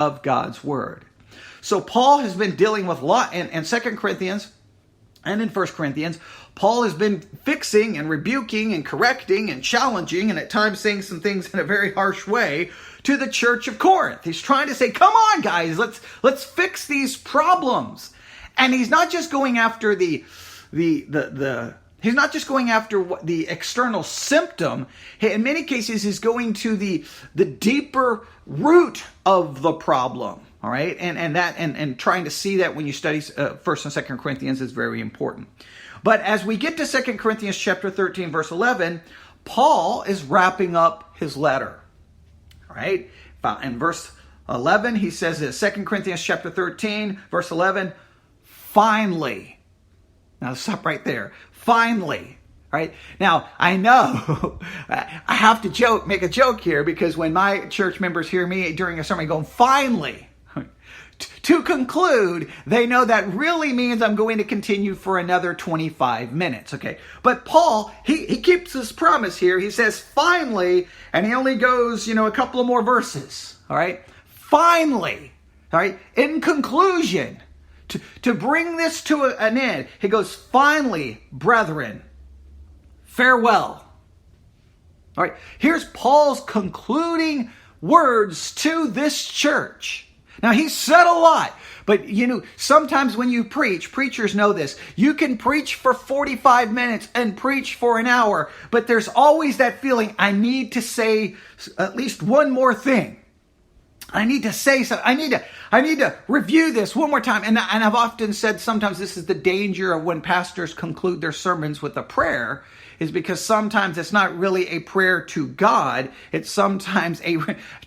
of God's word. So Paul has been dealing with a lot in 2 Corinthians and in 1 Corinthians. Paul has been fixing and rebuking and correcting and challenging and at times saying some things in a very harsh way to the church of Corinth. He's trying to say, come on, guys, let's fix these problems. And he's not just going after he's not just going after the external symptom. In many cases, he's going to the deeper root of the problem. All right, and trying to see that when you study 1st and 2nd Corinthians is very important. But as we get to 2 Corinthians chapter 13, verse 11, Paul is wrapping up his letter. All right, in verse 11, he says this, 2 Corinthians chapter 13, verse 11, finally. Now stop right there. Finally. Right? Now, I know I have to make a joke here because when my church members hear me during a sermon going, finally, to conclude, they know that really means I'm going to continue for another 25 minutes. Okay. But Paul, he keeps his promise here. He says, finally, and he only goes, a couple of more verses. All right. Finally. All right. In conclusion, to bring this to an end, he goes, finally, brethren, farewell. All right. Here's Paul's concluding words to this church. Now, he said a lot, but sometimes when you preach, preachers know this. You can preach for 45 minutes and preach for an hour, but there's always that feeling, I need to say at least one more thing. I need to say something. I need to review this one more time. And I've often said sometimes this is the danger of when pastors conclude their sermons with a prayer, is because sometimes it's not really a prayer to God. It's sometimes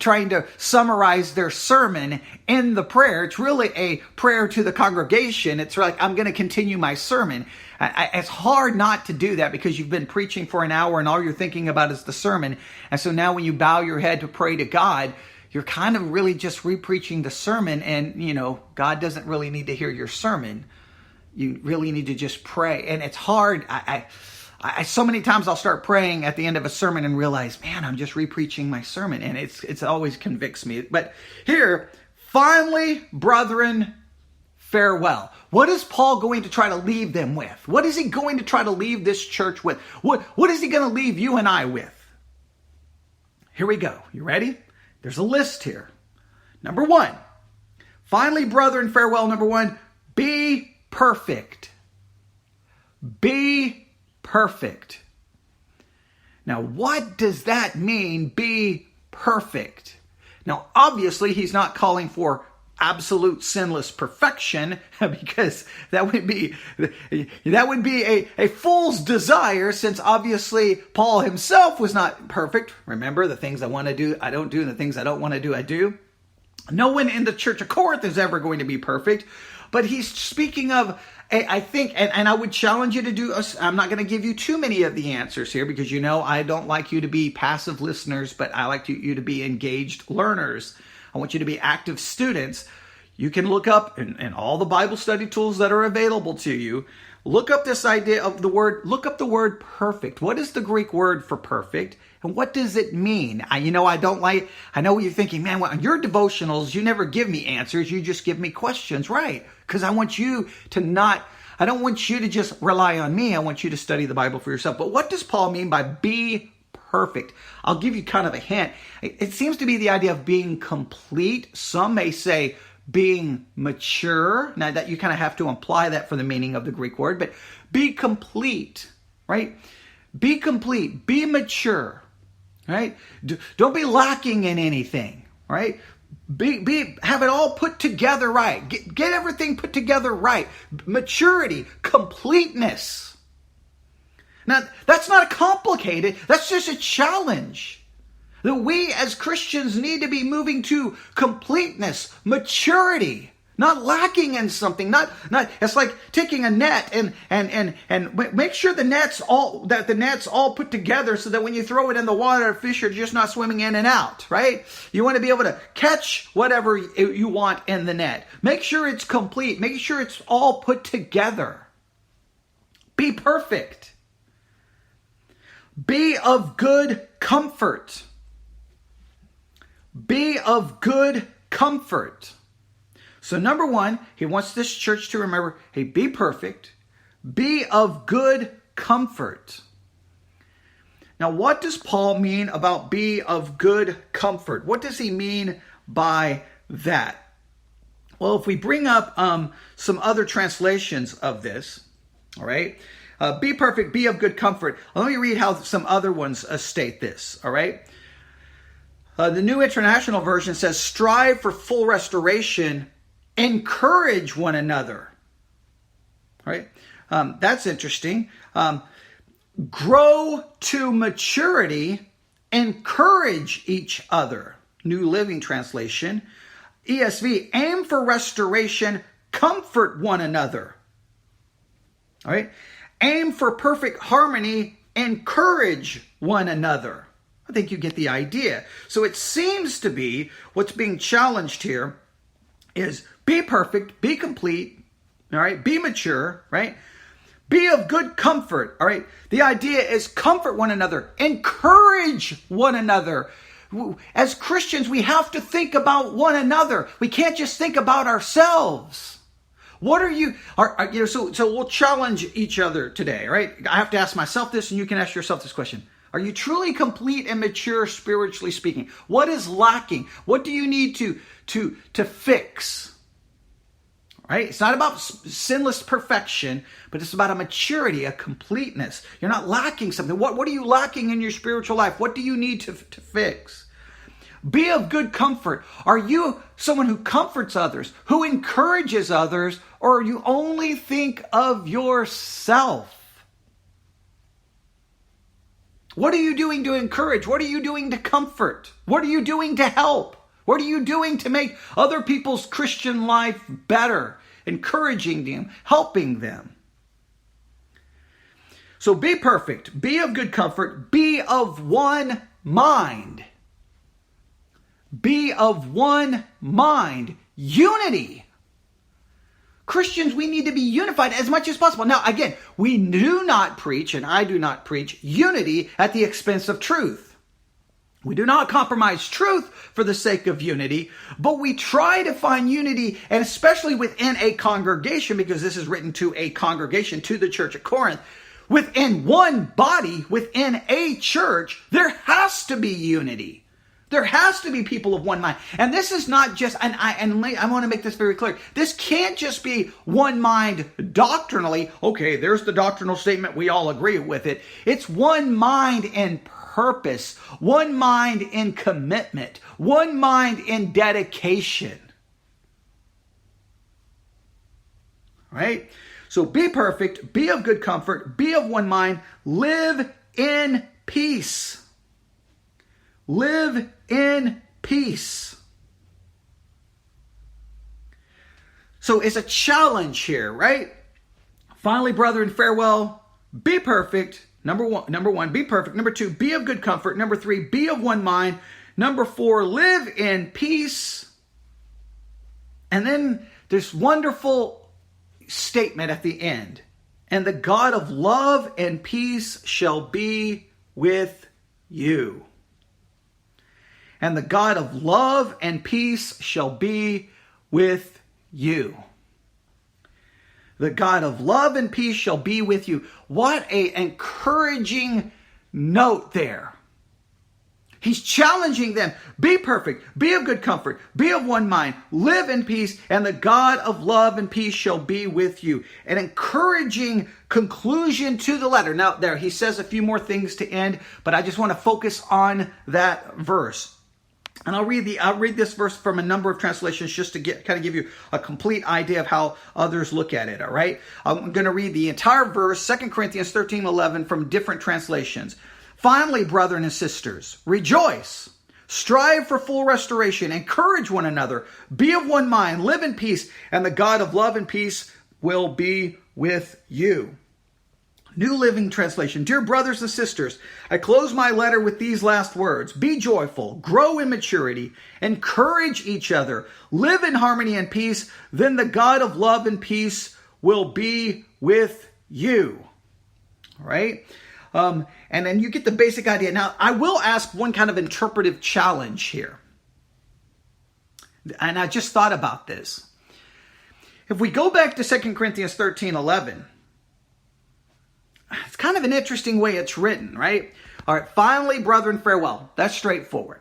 trying to summarize their sermon in the prayer. It's really a prayer to the congregation. It's like, I'm going to continue my sermon. It's hard not to do that because you've been preaching for an hour and all you're thinking about is the sermon. And so now when you bow your head to pray to God, you're kind of really just re-preaching the sermon, and, God doesn't really need to hear your sermon. You really need to just pray. And it's hard. I so many times I'll start praying at the end of a sermon and realize, man, I'm just re-preaching my sermon. And it's always convicts me. But here, finally, brethren, farewell. What is Paul going to try to leave them with? What is he going to try to leave this church with? What is he going to leave you and I with? Here we go. You ready? There's a list here. Number 1, finally, brethren, farewell. Number 1, be perfect. Be perfect. Now, what does that mean, be perfect? Now, obviously, he's not calling for absolute sinless perfection, because that would be a fool's desire, since obviously Paul himself was not perfect. Remember, the things I want to do, I don't do, and the things I don't want to do, I do. No one in the church of Corinth is ever going to be perfect, but he's speaking of, I think, and I would challenge you to do, I'm not going to give you too many of the answers here, because I don't like you to be passive listeners, but I like you to be engaged learners. I want you to be active students. You can look up in all the Bible study tools that are available to you. Look up this idea of look up the word perfect. What is the Greek word for perfect? And what does it mean? I know what you're thinking, man, well, on your devotionals, you never give me answers. You just give me questions, right? Because I want you to I don't want you to just rely on me. I want you to study the Bible for yourself. But what does Paul mean by be perfect? I'll give you kind of a hint. It seems to be the idea of being complete. Some may say being mature. Now that you kind of have to imply that for the meaning of the Greek word, but be complete, right? Be complete, be mature, right? Don't be lacking in anything, right? Have it all put together right. Get everything put together right. Maturity, completeness. Now, that's not complicated. That's just a challenge. That we as Christians need to be moving to completeness, maturity, not lacking in something. Not. It's like taking a net and make sure the net's all put together so that when you throw it in the water, fish are just not swimming in and out, right? You want to be able to catch whatever you want in the net. Make sure it's complete. Make sure it's all put together. Be perfect. Be of good comfort. Be of good comfort. So number one, he wants this church to remember, hey, be perfect, be of good comfort. Now, what does Paul mean about be of good comfort? What does he mean by that? Well, if we bring up some other translations of this, all right, be perfect, be of good comfort. Let me read how some other ones state this, all right? The New International Version says, strive for full restoration, encourage one another. All right? That's interesting. Grow to maturity, encourage each other. New Living Translation. ESV, aim for restoration, comfort one another. All right? Aim for perfect harmony, encourage one another. I think you get the idea. So it seems to be what's being challenged here is be perfect, be complete, all right? Be mature, right? Be of good comfort, all right? The idea is comfort one another, encourage one another. As Christians, we have to think about one another. We can't just think about ourselves. What are you, so we'll challenge each other today, right? I have to ask myself this, and you can ask yourself this question. Are you truly complete and mature spiritually speaking? What is lacking? What do you need to fix? Right? It's not about sinless perfection, but it's about a maturity, a completeness. You're not lacking something. What are you lacking in your spiritual life? What do you need to fix? Be of good comfort. Are you someone who comforts others, who encourages others, or you only think of yourself? What are you doing to encourage? What are you doing to comfort? What are you doing to help? What are you doing to make other people's Christian life better? Encouraging them, helping them. So be perfect, be of good comfort, be of one mind. Be of one mind. Unity. Christians, we need to be unified as much as possible. Now, again, we do not preach, and I do not preach, unity at the expense of truth. We do not compromise truth for the sake of unity, but we try to find unity, and especially within a congregation, because this is written to a congregation, to the church at Corinth, within one body, within a church, there has to be unity. There has to be people of one mind. And this is not just, and I want to make this very clear, this can't just be one mind doctrinally. Okay, there's the doctrinal statement, we all agree with it. It's one mind in purpose, one mind in commitment, one mind in dedication. All right? So be perfect, be of good comfort, be of one mind, live in peace. Live in peace. So it's a challenge here, right? Finally, brethren, farewell. Be perfect. Number one, be perfect. Number two, be of good comfort. Number three, be of one mind. Number four, live in peace. And then this wonderful statement at the end. And the God of love and peace shall be with you. And the God of love and peace shall be with you. The God of love and peace shall be with you. What an encouraging note there. He's challenging them. Be perfect. Be of good comfort. Be of one mind. Live in peace. And the God of love and peace shall be with you. An encouraging conclusion to the letter. Now, there, he says a few more things to end, but I just want to focus on that verse. And I'll read this verse from a number of translations just to kind of give you a complete idea of how others look at it, all right? I'm going to read the entire verse, 2 Corinthians 13:11, from different translations. Finally, brethren and sisters, rejoice, strive for full restoration, encourage one another, be of one mind, live in peace, and the God of love and peace will be with you. New Living Translation. Dear brothers and sisters, I close my letter with these last words. Be joyful, grow in maturity, encourage each other, live in harmony and peace, then the God of love and peace will be with you. All right? And then you get the basic idea. Now, I will ask one kind of interpretive challenge here. And I just thought about this. If we go back to 2 Corinthians 13:11, it's kind of an interesting way it's written, right? All right, finally, brethren, farewell. That's straightforward.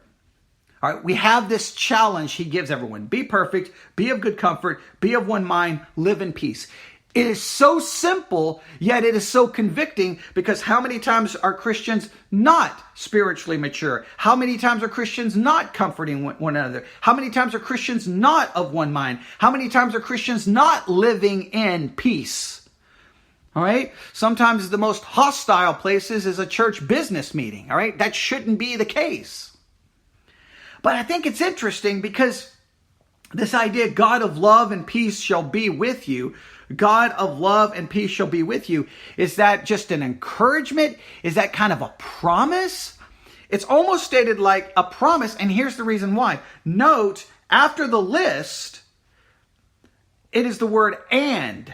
All right, we have this challenge he gives everyone. Be perfect, be of good comfort, be of one mind, live in peace. It is so simple, yet it is so convicting, because how many times are Christians not spiritually mature? How many times are Christians not comforting one another? How many times are Christians not of one mind? How many times are Christians not living in peace? All right. Sometimes the most hostile places is a church business meeting. All right. That shouldn't be the case. But I think it's interesting because this idea, God of love and peace shall be with you. God of love and peace shall be with you. Is that just an encouragement? Is that kind of a promise? It's almost stated like a promise. And here's the reason why. Note, after the list, it is the word and.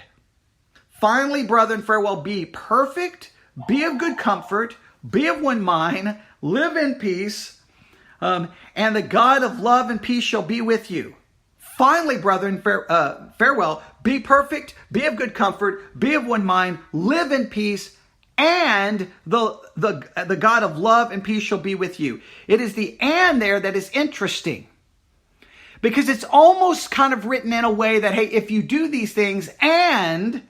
Finally, brethren, farewell, be perfect, be of good comfort, be of one mind, live in peace, and the God of love and peace shall be with you. Finally, brethren, farewell, be perfect, be of good comfort, be of one mind, live in peace, and the God of love and peace shall be with you. It is the and there that is interesting, because it's almost kind of written in a way that, hey, if you do these things and...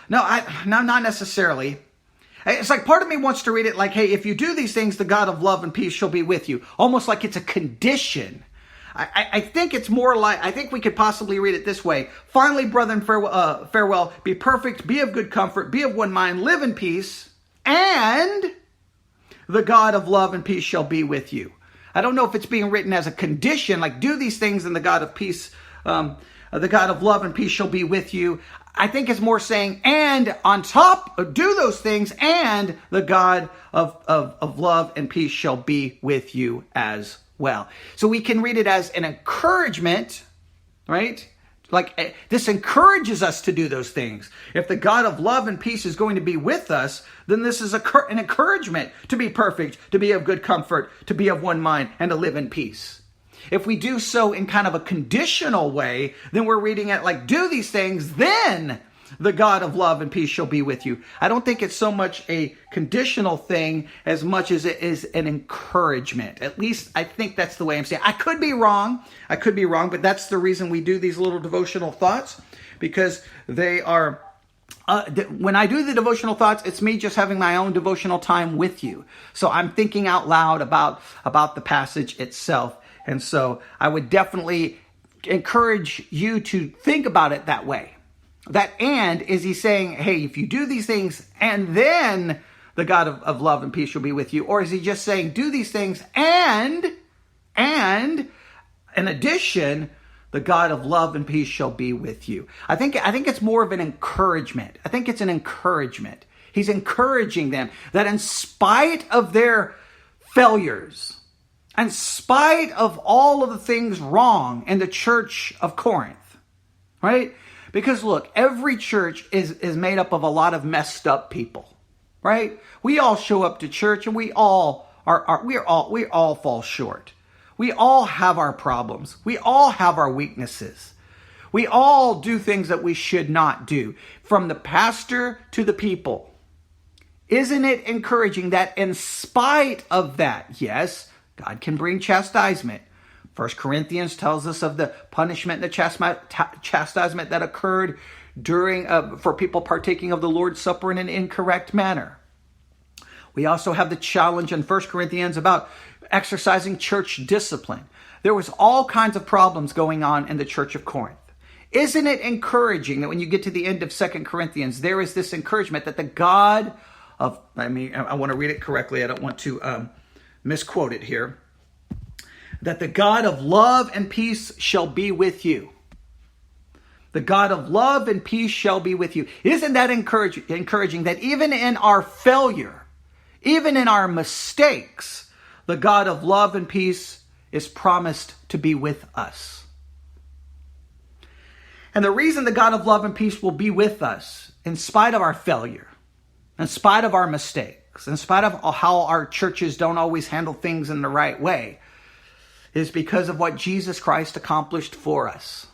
No, not necessarily. It's like part of me wants to read it like, hey, if you do these things, the God of love and peace shall be with you. Almost like it's a condition. I think it's more like, I think we could possibly read it this way. Finally, brethren, farewell, be perfect, be of good comfort, be of one mind, live in peace, and the God of love and peace shall be with you. I don't know if it's being written as a condition, like do these things and the God of peace, the God of love and peace shall be with you. I think it's more saying, and on top, do those things, and the God of love and peace shall be with you as well. So we can read it as an encouragement, right? Like this encourages us to do those things. If the God of love and peace is going to be with us, then this is an encouragement to be perfect, to be of good comfort, to be of one mind, and to live in peace. If we do so in kind of a conditional way, then we're reading it like, do these things, then the God of love and peace shall be with you. I don't think it's so much a conditional thing as much as it is an encouragement. At least I think that's the way I'm saying. I could be wrong, but that's the reason we do these little devotional thoughts, because they are... when I do the devotional thoughts, it's me just having my own devotional time with you. So I'm thinking out loud about the passage itself. And so I would definitely encourage you to think about it that way. That and is he saying, hey, if you do these things and then the God of love and peace will be with you? Or is he just saying, do these things and in addition, the God of love and peace shall be with you? I think it's more of an encouragement. I think it's an encouragement. He's encouraging them that in spite of their failures, in spite of all of the things wrong in the church of Corinth, right? Because look, every church is made up of a lot of messed up people, right? We all show up to church and we all fall short. We all have our problems. We all have our weaknesses. We all do things that we should not do, from the pastor to the people. Isn't it encouraging that in spite of that, yes, God can bring chastisement. 1 Corinthians tells us of the punishment and the chastisement that occurred during for people partaking of the Lord's Supper in an incorrect manner. We also have the challenge in 1 Corinthians about exercising church discipline. There was all kinds of problems going on in the church of Corinth. Isn't it encouraging that when you get to the end of 2 Corinthians, there is this encouragement that the God of, I want to read it correctly. I don't want to misquote it here. That the God of love and peace shall be with you. The God of love and peace shall be with you. Isn't that encouraging that even in our failure, even in our mistakes, the God of love and peace is promised to be with us? And the reason the God of love and peace will be with us, in spite of our failure, in spite of our mistakes, in spite of how our churches don't always handle things in the right way, is because of what Jesus Christ accomplished for us.